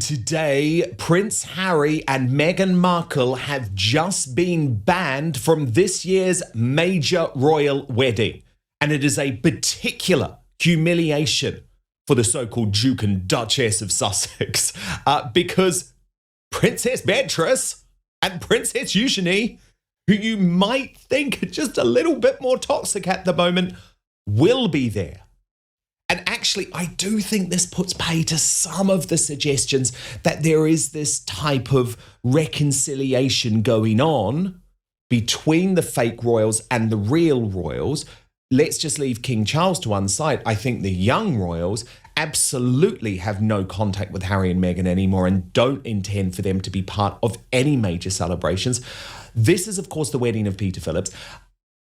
Today, Prince Harry and Meghan Markle have just been banned from this year's major royal wedding. And it is a particular humiliation for the so-called Duke and Duchess of Sussex because Princess Beatrice and Princess Eugenie, who you might think are just a little bit more toxic at the moment, will be there. And actually, I do think this puts pay to some of the suggestions that there is this type of reconciliation going on between the fake royals and the real royals. Let's just leave King Charles to one side. I think the young royals absolutely have no contact with Harry and Meghan anymore and don't intend for them to be part of any major celebrations. This is, of course, the wedding of Peter Phillips.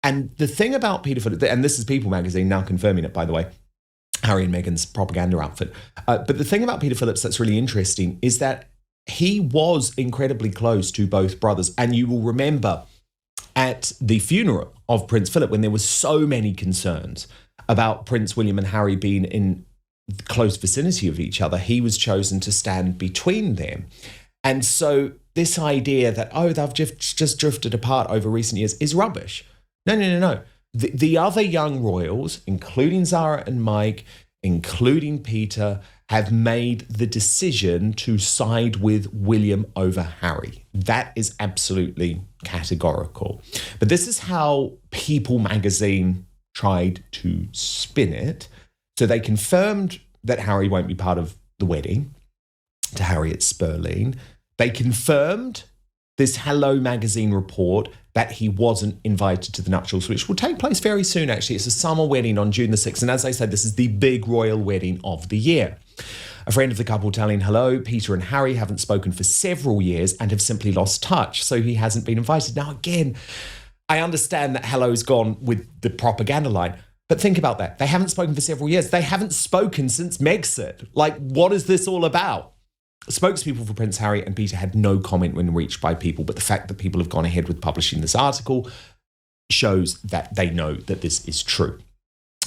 And the thing about Peter Phillips, and this is People magazine now confirming it, by the way, Harry and Meghan's propaganda outfit. But the thing about Peter Phillips that's really interesting is that he was incredibly close to both brothers. And you will remember at the funeral of Prince Philip, when there were so many concerns about Prince William and Harry being in close vicinity of each other, he was chosen to stand between them. And so this idea that, they've just drifted apart over recent years is rubbish. No. The other young royals, including Zara and Mike, including Peter, have made the decision to side with William over Harry. That is absolutely categorical. But this is how People magazine tried to spin it. So they confirmed that Harry won't be part of the wedding to Harry at Spurling. They confirmed this Hello magazine report that he wasn't invited to the nuptials, which will take place very soon, actually. It's a summer wedding on June the 6th. And as I said, this is the big royal wedding of the year. A friend of the couple telling Hello, Peter and Harry haven't spoken for several years and have simply lost touch, so he hasn't been invited. Now, again, I understand that Hello's gone with the propaganda line, but think about that. They haven't spoken for several years. They haven't spoken since Megxit. Like, what is this all about? Spokespeople for Prince Harry and Peter had no comment when reached by People, but the fact that People have gone ahead with publishing this article shows that they know that this is true.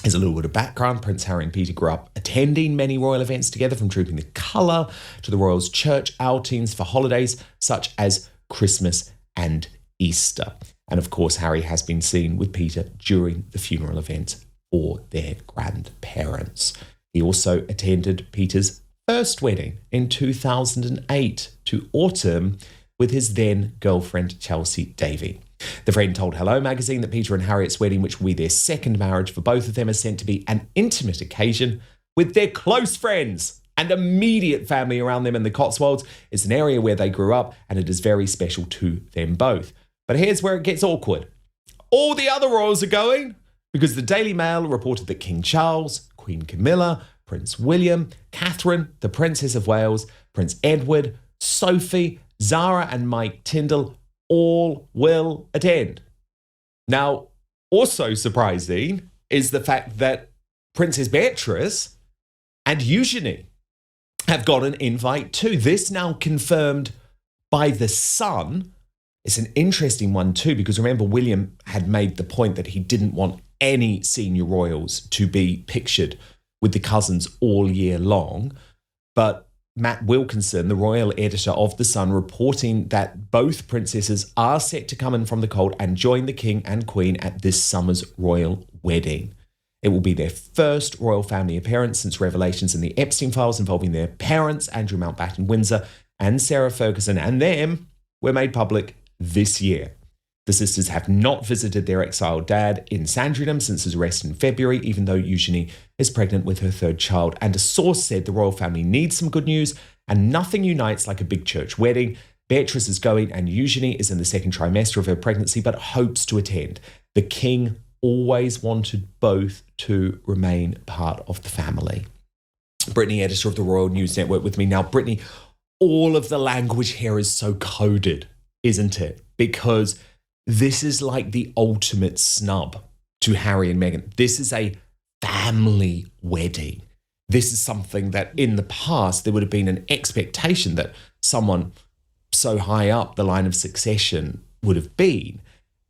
As a little bit of background, Prince Harry and Peter grew up attending many royal events together, from Trooping the Colour to the royals' church outings for holidays such as Christmas and Easter. And of course, Harry has been seen with Peter during the funeral event for their grandparents. He also attended Peter's first wedding in 2008 to autumn with his then girlfriend Chelsea Davy. The friend told Hello magazine that Peter and Harriet's wedding, which will be their second marriage for both of them, is sent to be an intimate occasion with their close friends and immediate family around them in the Cotswolds. It's an area where they grew up and it is very special to them both. But here's where it gets awkward. All the other royals are going because the Daily Mail reported that King Charles, Queen Camilla, Prince William, Catherine, the Princess of Wales, Prince Edward, Sophie, Zara and Mike Tyndall all will attend. Now, also surprising is the fact that Princess Beatrice and Eugenie have got an invite too. This now confirmed by The Sun. It's an interesting one too, because remember, William had made the point that he didn't want any senior royals to be pictured with the cousins all year long. But Matt Wilkinson, the royal editor of The Sun, reporting that both princesses are set to come in from the cold and join the king and queen at this summer's royal wedding. It will be their first royal family appearance since revelations in the Epstein files involving their parents, Andrew Mountbatten Windsor and Sarah Ferguson, and them were made public this year. The sisters have not visited their exiled dad in Sandringham since his arrest in February, even though Eugenie is pregnant with her third child. And a source said the royal family needs some good news, and nothing unites like a big church wedding. Beatrice is going and Eugenie is in the second trimester of her pregnancy, but hopes to attend. The king always wanted both to remain part of the family. Brittany, editor of the Royal News Network, with me now. Brittany, all of the language here is so coded, isn't it? Because this is like the ultimate snub to Harry and Meghan. This is a family wedding. This is something that in the past there would have been an expectation that someone so high up the line of succession would have been.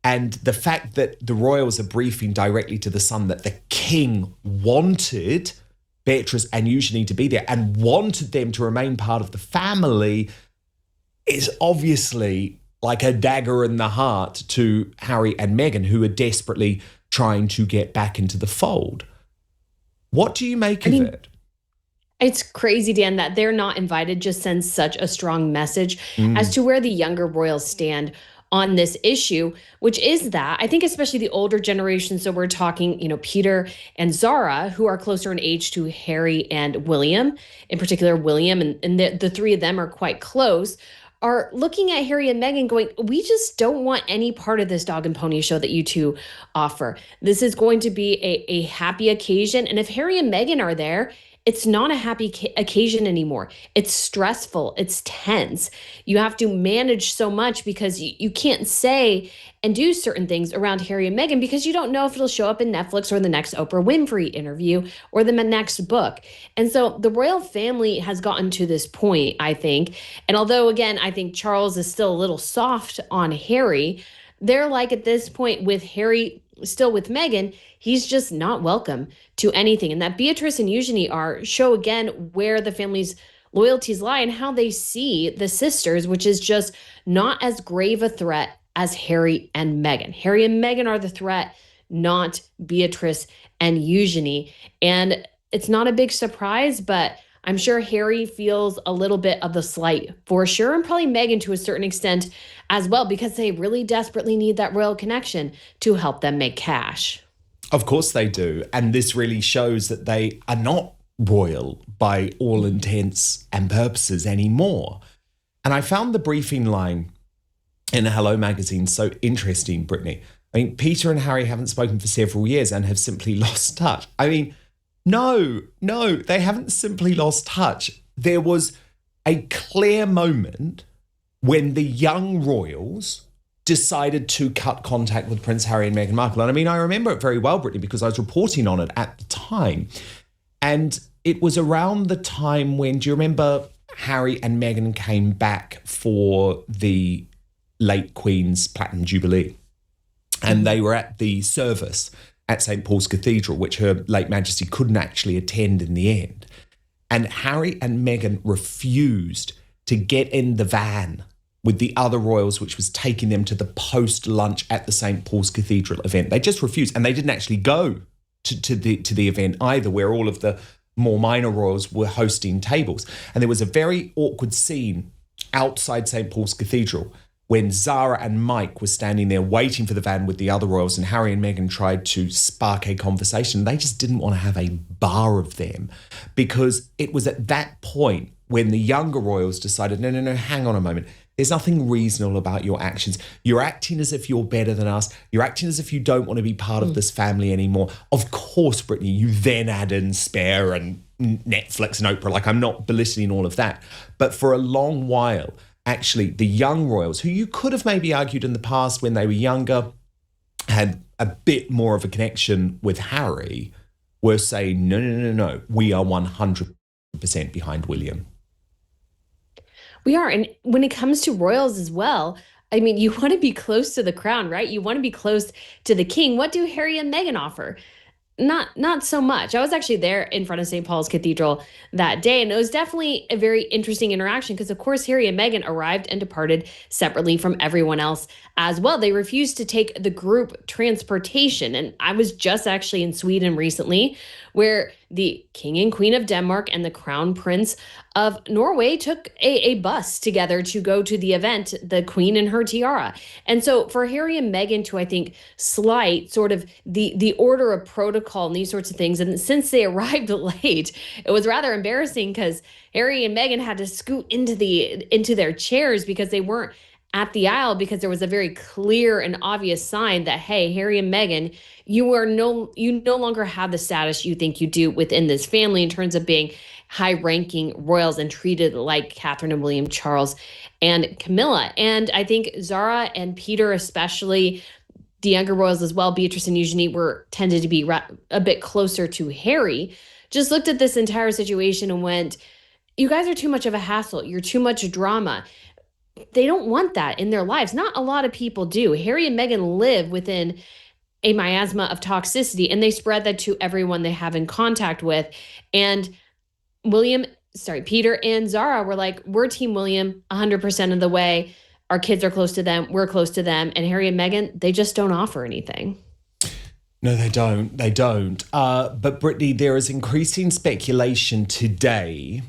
And the fact that the royals are briefing directly to The Sun that the king wanted Beatrice and Eugenie to be there and wanted them to remain part of the family is obviously like a dagger in the heart to Harry and Meghan, who are desperately trying to get back into the fold. What do you make of it? It's crazy, Dan, that they're not invited just sends such a strong message as to where the younger royals stand on this issue, which is that I think especially the older generation. So we're talking, Peter and Zara, who are closer in age to Harry and William, in particular William, and the three of them are quite close, are looking at Harry and Meghan going, we just don't want any part of this dog and pony show that you two offer. This is going to be a happy occasion. And if Harry and Meghan are there, it's not a happy occasion anymore. It's stressful. It's tense. You have to manage so much because you can't say and do certain things around Harry and Meghan because you don't know if it'll show up in Netflix or the next Oprah Winfrey interview or the next book. And so the royal family has gotten to this point, I think. And although, again, I think Charles is still a little soft on Harry, they're like at this point with Harry still with Meghan, he's just not welcome to anything. And that Beatrice and Eugenie show again where the family's loyalties lie and how they see the sisters, which is just not as grave a threat as Harry and Meghan. Harry and Meghan are the threat, not Beatrice and Eugenie. And it's not a big surprise, but I'm sure Harry feels a little bit of the slight for sure, and probably Meghan to a certain extent as well, because they really desperately need that royal connection to help them make cash. Of course they do. And this really shows that they are not royal by all intents and purposes anymore. And I found the briefing line in Hello magazine so interesting, Brittany. I mean, Peter and Harry haven't spoken for several years and have simply lost touch. I mean, no, they haven't simply lost touch. There was a clear moment when the young royals decided to cut contact with Prince Harry and Meghan Markle. And I mean, I remember it very well, Brittany, because I was reporting on it at the time. And it was around the time when, do you remember Harry and Meghan came back for the late Queen's Platinum Jubilee? And they were at the service at St. Paul's Cathedral, which Her late Majesty couldn't actually attend in the end. And Harry and Meghan refused to get in the van with the other royals, which was taking them to the post-lunch at the St. Paul's Cathedral event. They just refused, and they didn't actually go to the event either, where all of the more minor royals were hosting tables. And there was a very awkward scene outside St. Paul's Cathedral when Zara and Mike were standing there waiting for the van with the other royals, and Harry and Meghan tried to spark a conversation. They just didn't want to have a bar of them, because it was at that point when the younger royals decided, no, hang on a moment. There's nothing reasonable about your actions. You're acting as if you're better than us. You're acting as if you don't want to be part of this family anymore. Of course, Brittany, you then add in Spare and Netflix and Oprah. Like, I'm not belittling all of that. But for a long while, actually, the young royals, who you could have maybe argued in the past when they were younger, had a bit more of a connection with Harry, were saying, no, we are 100% behind William. We are. And when it comes to royals as well, I mean, you want to be close to the crown, right? You want to be close to the king. What do Harry and Meghan offer? Not so much. I was actually there in front of St. Paul's Cathedral that day, and it was definitely a very interesting interaction because, of course, Harry and Meghan arrived and departed separately from everyone else as well. They refused to take the group transportation, and I was just actually in Sweden recently where the King and Queen of Denmark and the Crown Prince of Norway took a bus together to go to the event, the Queen and her tiara. And so for Harry and Meghan to, I think, slight sort of the order of protocol and these sorts of things, and since they arrived late, it was rather embarrassing because Harry and Meghan had to scoot into their chairs because they weren't at the aisle, because there was a very clear and obvious sign that, hey, Harry and Meghan, you no longer have the status you think you do within this family in terms of being high-ranking royals and treated like Catherine and William, Charles and Camilla. And I think Zara and Peter, especially the younger royals as well, Beatrice and Eugenie, tended to be a bit closer to Harry, just looked at this entire situation and went, you guys are too much of a hassle. You're too much drama. They don't want that in their lives. Not a lot of people do. Harry and Meghan live within a miasma of toxicity, and they spread that to everyone they have in contact with. And Peter and Zara were like, we're Team William 100% of the way. Our kids are close to them. We're close to them. And Harry and Meghan, they just don't offer anything. No, they don't. They don't. But Brittany, there is increasing speculation today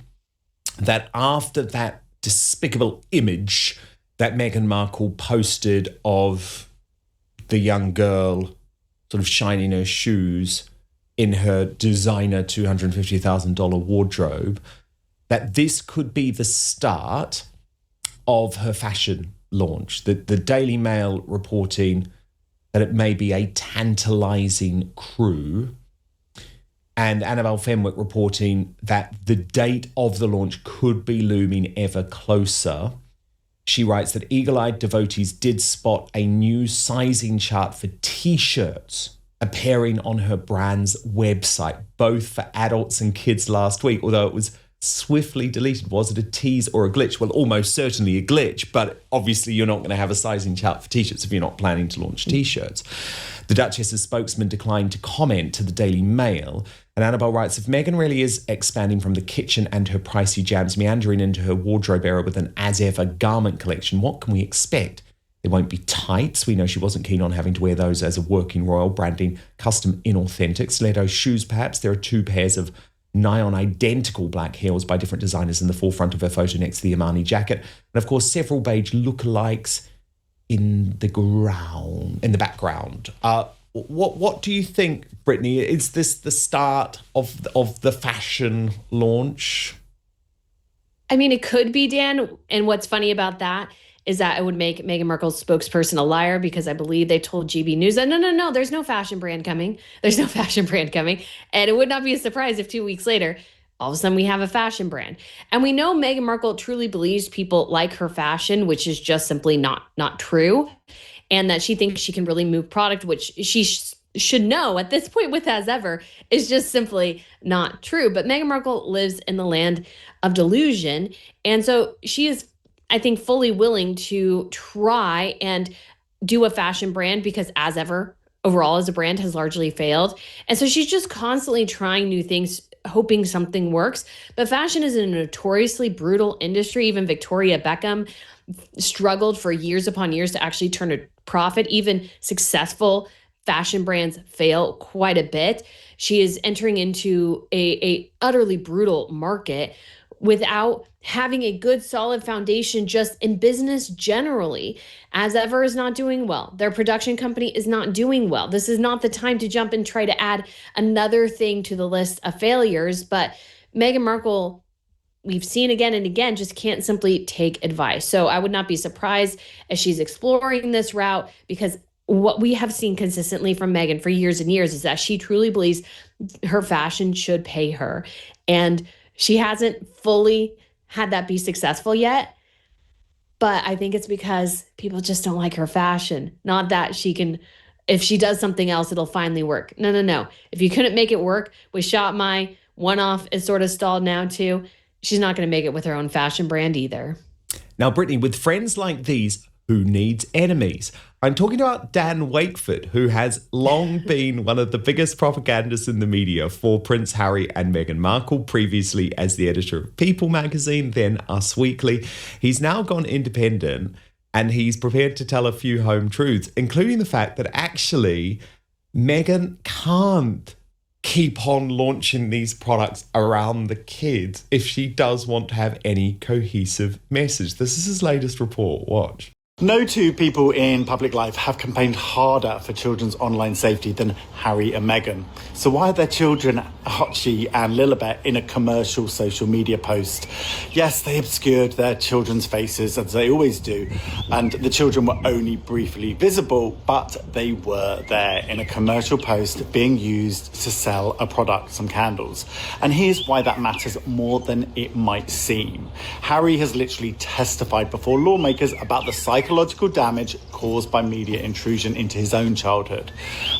that after that despicable image that Meghan Markle posted of the young girl sort of shining her shoes in her designer $250,000 wardrobe, that this could be the start of her fashion launch. The Daily Mail reporting that it may be a tantalizing crew, and Annabelle Fenwick reporting that the date of the launch could be looming ever closer. She writes that eagle-eyed devotees did spot a new sizing chart for T-shirts appearing on her brand's website, both for adults and kids last week, although it was swiftly deleted. Was it a tease or a glitch? Well, almost certainly a glitch, but obviously you're not going to have a sizing chart for T-shirts if you're not planning to launch T-shirts. The Duchess's spokesman declined to comment to the Daily Mail, and Annabelle writes, if Meghan really is expanding from the kitchen and her pricey jams, meandering into her wardrobe era with an as-ever garment collection, what can we expect? There won't be tights. We know she wasn't keen on having to wear those as a working royal, branding custom inauthentic. Stiletto shoes, perhaps. There are 2 pairs of nigh-on identical black heels by different designers in the forefront of her photo next to the Armani jacket. And of course, several beige lookalikes in the background. What do you think, Brittany? Is this the start of the fashion launch? I mean, it could be, Dan. And what's funny about that is that it would make Meghan Markle's spokesperson a liar, because I believe they told GB News that no, there's no fashion brand coming. There's no fashion brand coming. And it would not be a surprise if 2 weeks later, all of a sudden we have a fashion brand. And we know Meghan Markle truly believes people like her fashion, which is just simply not true. And that she thinks she can really move product, which she should know at this point with as ever, is just simply not true. But Meghan Markle lives in the land of delusion. And so she is, I think, fully willing to try and do a fashion brand, because as ever, overall as a brand has largely failed. And so she's just constantly trying new things, hoping something works. But fashion is a notoriously brutal industry. Even Victoria Beckham struggled for years upon years to actually turn a profit. Even successful fashion brands fail quite a bit. She is entering into a utterly brutal market without having a good, solid foundation just in business generally. As Ever is not doing well. Their production company is not doing well. This is not the time to jump and try to add another thing to the list of failures. But Meghan Markle, we've seen again and again, just can't simply take advice. So I would not be surprised as she's exploring this route, because what we have seen consistently from Meghan for years and years is that she truly believes her fashion should pay her. And she hasn't fully had that be successful yet. But I think it's because people just don't like her fashion. Not that she can, if she does something else, it'll finally work. No. If you couldn't make it work with Shop My, One-Off is sort of stalled now too. She's not going to make it with her own fashion brand either. Now, Brittany, with friends like these, who needs enemies? I'm talking about Dan Wakeford, who has long been one of the biggest propagandists in the media for Prince Harry and Meghan Markle, previously as the editor of People magazine, then Us Weekly. He's now gone independent, and he's prepared to tell a few home truths, including the fact that actually Meghan can't keep on launching these products around the kids if she does want to have any cohesive message. This is his latest report. Watch. No 2 people in public life have campaigned harder for children's online safety than Harry and Meghan. So why are their children, Archie and Lilibet, in a commercial social media post? Yes, they obscured their children's faces, as they always do, and the children were only briefly visible, but they were there in a commercial post being used to sell a product, some candles. And here's why that matters more than it might seem. Harry has literally testified before lawmakers about the psychological damage caused by media intrusion into his own childhood.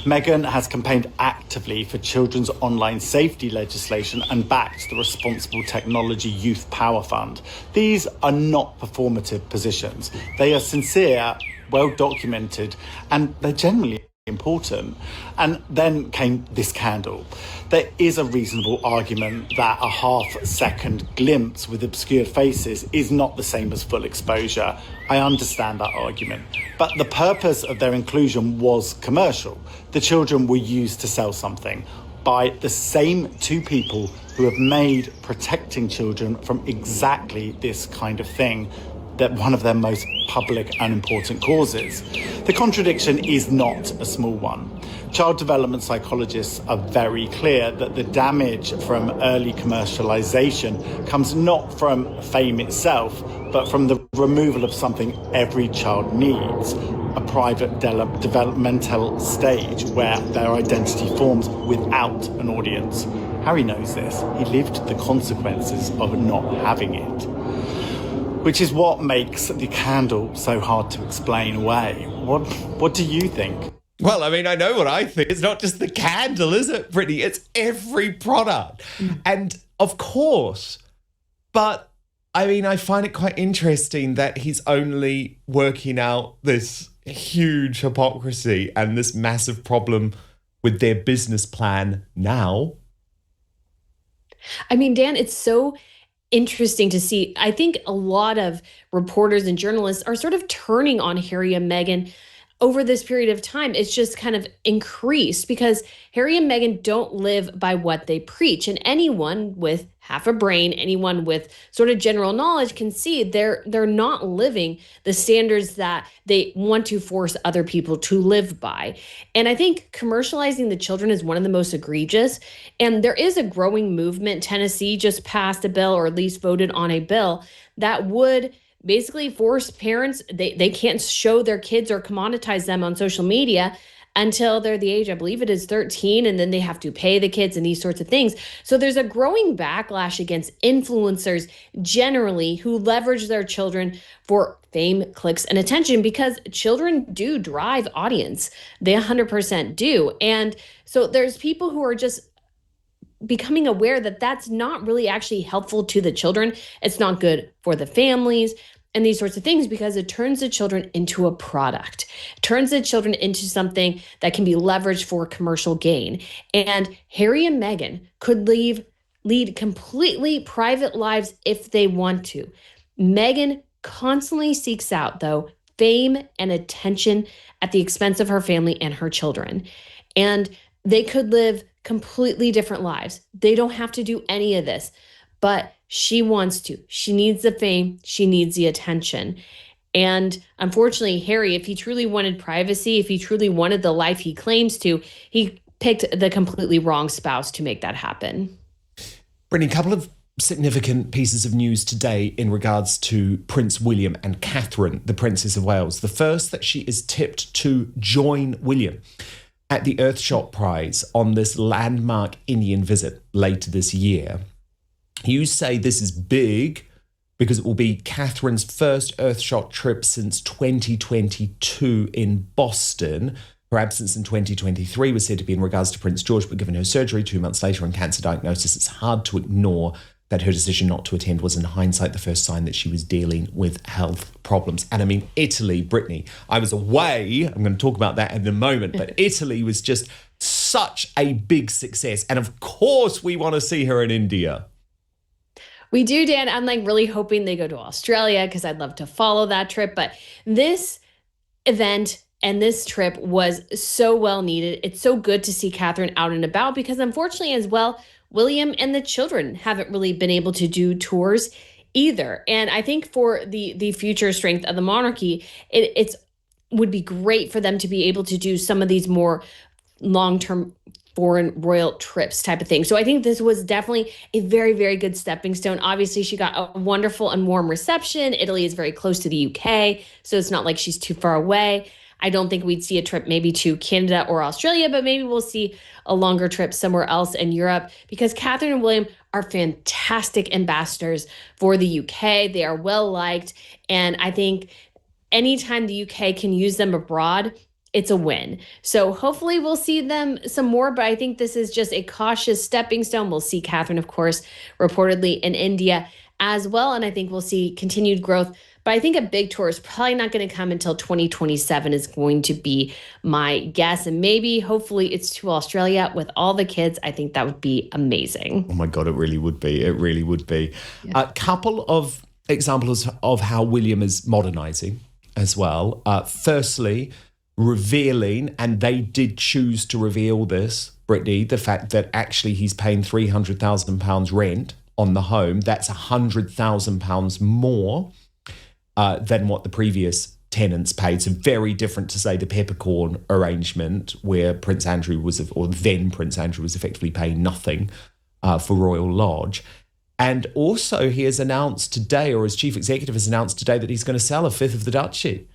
Meghan has campaigned actively for children's online safety legislation and backed the Responsible Technology Youth Power Fund. These are not performative positions. They are sincere, well documented, and they're generally important. And then came this scandal. There is a reasonable argument that a half-second glimpse with obscured faces is not the same as full exposure. I understand that argument. But the purpose of their inclusion was commercial. The children were used to sell something by the same two people who have made protecting children from exactly this kind of thing that one of their most public and important causes. The contradiction is not a small one. Child development psychologists are very clear that the damage from early commercialization comes not from fame itself, but from the removal of something every child needs, a private developmental stage where their identity forms without an audience. Harry knows this. He lived the consequences of not having it. Which is what makes the candle so hard to explain away. What do you think? Well, I mean, I know what I think. It's not just the candle, is it, Brittany? It's every product. And of course, but I mean, I find it quite interesting that he's only working out this huge hypocrisy and this massive problem with their business plan now. I mean, Dan, it's so interesting to see. I think a lot of reporters and journalists are sort of turning on Harry and Meghan over this period of time. It's just kind of increased because Harry and Meghan don't live by what they preach. And anyone with half a brain, anyone with sort of general knowledge can see they're not living the standards that they want to force other people to live by. And I think commercializing the children is one of the most egregious. And there is a growing movement. Tennessee just passed a bill, or at least voted on a bill, that would basically force parents, they can't show their kids or commoditize them on social media until they're the age, I believe it is 13, and then they have to pay the kids and these sorts of things. So there's a growing backlash against influencers generally who leverage their children for fame, clicks, and attention, because children do drive audience. They 100% do. And so there's people who are just becoming aware that that's not really actually helpful to the children. It's not good for the families and these sorts of things, because it turns the children into a product. It turns the children into something that can be leveraged for commercial gain. And Harry and Meghan could lead completely private lives if they want to. Meghan constantly seeks out, though, fame and attention at the expense of her family and her children. And they could live completely different lives. They don't have to do any of this, but she wants to. She needs the fame. She needs the attention. And unfortunately, Harry, if he truly wanted privacy, if he truly wanted the life he claims to, he picked the completely wrong spouse to make that happen. Brittany, a couple of significant pieces of news today in regards to Prince William and Catherine, the Princess of Wales. The first, that she is tipped to join William at the Earthshot Prize on this landmark Indian visit later this year. You say this is big because it will be Catherine's first Earthshot trip since 2022 in Boston. Her absence in 2023 was said to be in regards to Prince George, but given her surgery 2 months later and cancer diagnosis, it's hard to ignore that her decision not to attend was, in hindsight, the first sign that she was dealing with health problems. And I mean, Italy, Brittany, I was away, I'm going to talk about that in a moment, but Italy was just such a big success. And of course, we want to see her in India. We do, Dan. I'm like really hoping they go to Australia because I'd love to follow that trip. But this event and this trip was so well needed. It's so good to see Catherine out and about because, unfortunately, as well, William and the children haven't really been able to do tours either. And I think for the future strength of the monarchy, it's would be great for them to be able to do some of these more long-term foreign royal trips type of thing. So I think this was definitely a very, very good stepping stone. Obviously, she got a wonderful and warm reception. Italy is very close to the UK, so it's not like she's too far away. I don't think we'd see a trip maybe to Canada or Australia, but maybe we'll see a longer trip somewhere else in Europe because Catherine and William are fantastic ambassadors for the UK. They are well liked. And I think anytime the UK can use them abroad, it's a win. So hopefully we'll see them some more, but I think this is just a cautious stepping stone. We'll see Catherine, of course, reportedly in India as well. And I think we'll see continued growth. But I think a big tour is probably not going to come until 2027 is going to be my guess. And maybe, hopefully, it's to Australia with all the kids. I think that would be amazing. Oh my God, it really would be. It really would be. Yeah. A couple of examples of how William is modernizing as well. Firstly, revealing, and they did choose to reveal this, Brittany, the fact that actually he's paying £300,000 rent on the home. That's £100,000 more than what the previous tenants paid. So very different to, say, the peppercorn arrangement where Prince Andrew was effectively paying nothing for Royal Lodge. And also he has announced today, or his chief executive has announced today, that he's going to sell a fifth of the duchy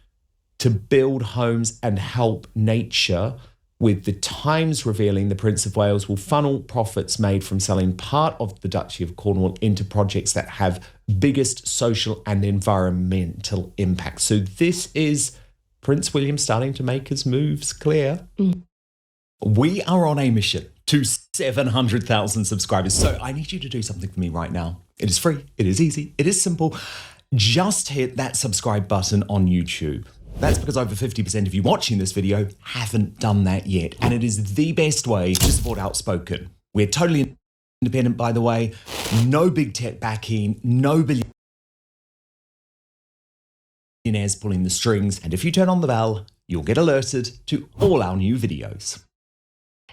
to build homes and help nature, with the Times revealing the Prince of Wales will funnel profits made from selling part of the Duchy of Cornwall into projects that have biggest social and environmental impact. So this is Prince William starting to make his moves clear. We are on a mission to 700,000 subscribers. So I need you to do something for me right now. It is free. It is easy. It is simple. Just hit that subscribe button on YouTube. That's because over 50% of you watching this video haven't done that yet. And it is the best way to support Outspoken. We're totally independent, by the way. No big tech backing, no billionaires pulling the strings. And if you turn on the bell, you'll get alerted to all our new videos.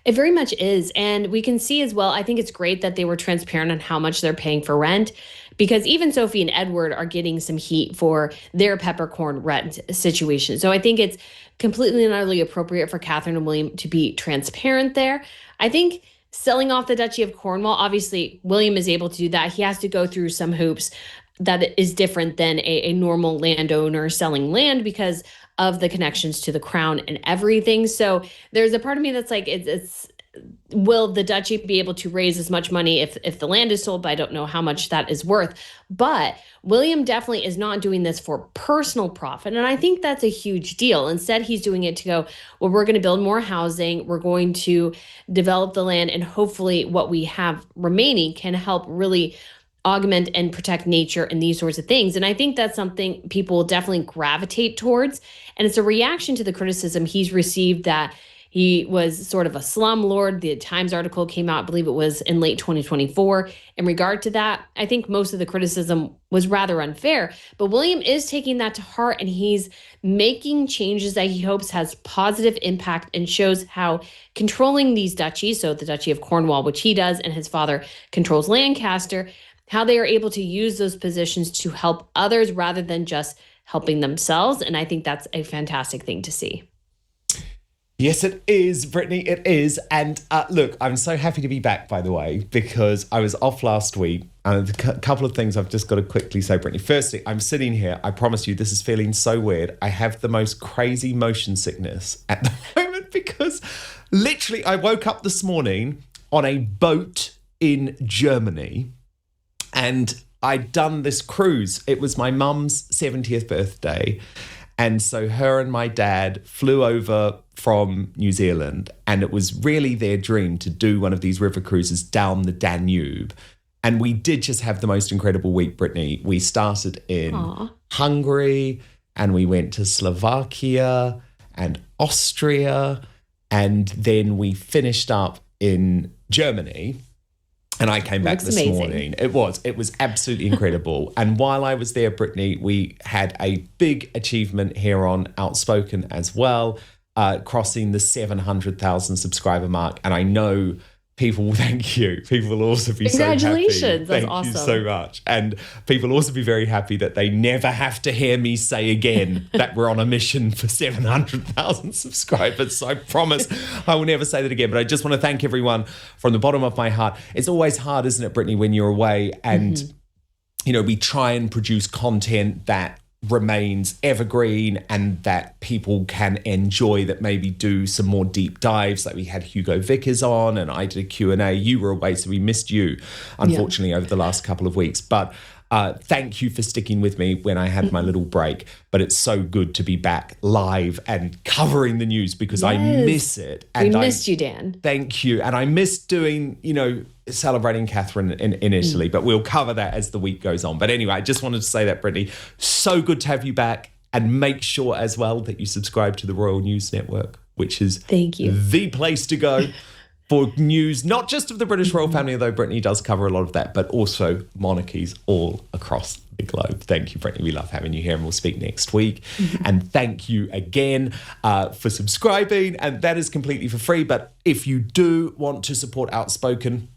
It very much is. And we can see as well, I think it's great that they were transparent on how much they're paying for rent, because even Sophie and Edward are getting some heat for their peppercorn rent situation. So I think it's completely and utterly appropriate for Catherine and William to be transparent there. I think selling off the Duchy of Cornwall, obviously William is able to do that. He has to go through some hoops that is different than a normal landowner selling land because of the connections to the crown and everything. So there's a part of me that's like, it's will the duchy be able to raise as much money if the land is sold? But I don't know how much that is worth. But William definitely is not doing this for personal profit. And I think that's a huge deal. Instead, he's doing it to go, well, we're going to build more housing. We're going to develop the land. And hopefully what we have remaining can help really augment and protect nature and these sorts of things. And I think that's something people will definitely gravitate towards. And it's a reaction to the criticism he's received that he was sort of a slumlord. The Times article came out, I believe it was in late 2024. In regard to that, I think most of the criticism was rather unfair. But William is taking that to heart, and he's making changes that he hopes has positive impact and shows how controlling these duchies, so the Duchy of Cornwall, which he does, and his father controls Lancaster, how they are able to use those positions to help others rather than just helping themselves. And I think that's a fantastic thing to see. Yes, it is, Brittany, it is. And look, I'm so happy to be back, by the way, because I was off last week. And a couple of things I've just got to quickly say, Brittany. Firstly, I'm sitting here. I promise you, this is feeling so weird. I have the most crazy motion sickness at the moment because literally I woke up this morning on a boat in Germany and I'd done this cruise. It was my mum's 70th birthday. And so her and my dad flew over from New Zealand, and it was really their dream to do one of these river cruises down the Danube. And we did just have the most incredible week, Brittany. We started in Hungary, and we went to Slovakia and Austria, and then we finished up in Germany. And I came back this morning. It was absolutely incredible. And while I was there, Brittany, we had a big achievement here on Outspoken as well, crossing the 700,000 subscriber mark. And I know people, thank you. People will also be so happy. Congratulations. That's awesome. Thank you so much. And people will also be very happy that they never have to hear me say again that we're on a mission for 700,000 subscribers. So I promise I will never say that again. But I just want to thank everyone from the bottom of my heart. It's always hard, isn't it, Brittany, when you're away and, you know, we try and produce content that remains evergreen and that people can enjoy, that maybe do some more deep dives. Like we had Hugo Vickers on and I did a Q&A. You were away, so we missed you, unfortunately, over the last couple of weeks. But Thank you for sticking with me when I had my little break. But it's so good to be back live and covering the news because I miss it. And we missed you, Dan. Thank you. And I miss doing, celebrating Catherine in Italy. But we'll cover that as the week goes on. But anyway, I just wanted to say that, Brittany. So good to have you back. And make sure as well that you subscribe to the Royal News Network, which is the place to go for news, not just of the British royal family, although Brittany does cover a lot of that, but also monarchies all across the globe. Thank you, Brittany. We love having you here, and we'll speak next week. And thank you again for subscribing. And that is completely for free. But if you do want to support Outspoken,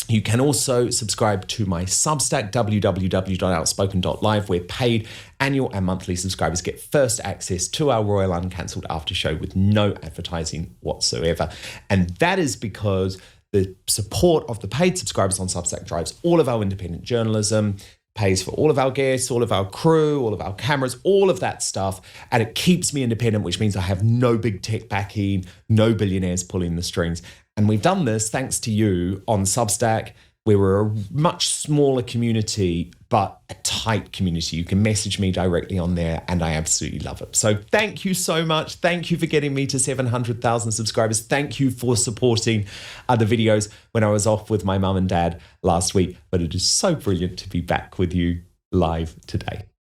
you can also subscribe to my Substack, www.outspoken.live, where paid annual and monthly subscribers get first access to our Royal Uncancelled after show with no advertising whatsoever. And that is because the support of the paid subscribers on Substack drives all of our independent journalism, pays for all of our guests, all of our crew, all of our cameras, all of that stuff. And it keeps me independent, which means I have no big tech backing, no billionaires pulling the strings. And we've done this thanks to you on Substack, where we're a much smaller community, but a tight community. You can message me directly on there, and I absolutely love it. So thank you so much. Thank you for getting me to 700,000 subscribers. Thank you for supporting the videos when I was off with my mum and dad last week. But it is so brilliant to be back with you live today.